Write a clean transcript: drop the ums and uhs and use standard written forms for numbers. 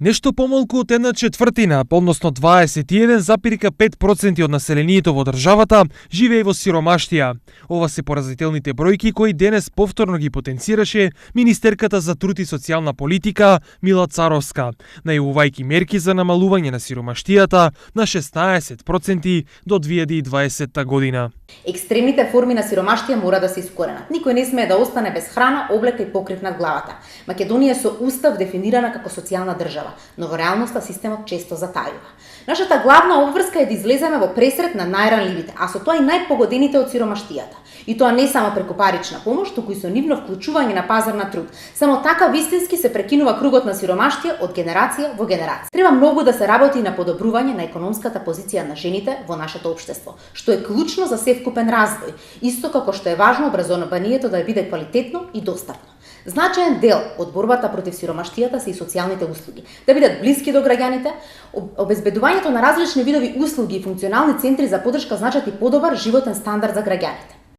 Нешто помалку од 1/4, односно 21,5% од населението во државата живее во сиромаштија. Ова се поразителните бројки кои денес повторно ги потенцираше министерката за труд и социјална политика Мила Царовска, најавувајќи мерки за намалување на сиромаштијата на 16% до 2020 година. Екстремните форми на сиромаштија мора да се искоренат. Никој не смее да остане без храна, облека и покрив над главата. Македонија со устав дефинирана како социјална држава, но во реалноста системот често затајува. Нашата главна обврска е да излеземе во пресрет на најранливите, а со тоа и најпогодените од сиромаштијата. И тоа не само преку парична помош, туку и со нивно вклучување на пазар на труд. Само така вистински се прекинува кругот на сиромаштија од генерација во генерација. Треба многу да се работи на подобрување на економската позиција на жените во нашето општество, што е клучно за севкупен развој, исто како што е важно образованието да биде квалитетно и достапно. Значаен дел од борбата против сиромаштијата се и социјалните услуги, да бидат блиски до граѓаните. Обезбедувањето на различни видови услуги и функционални центри за поддршка значат и подобар животен стандард за граѓаните.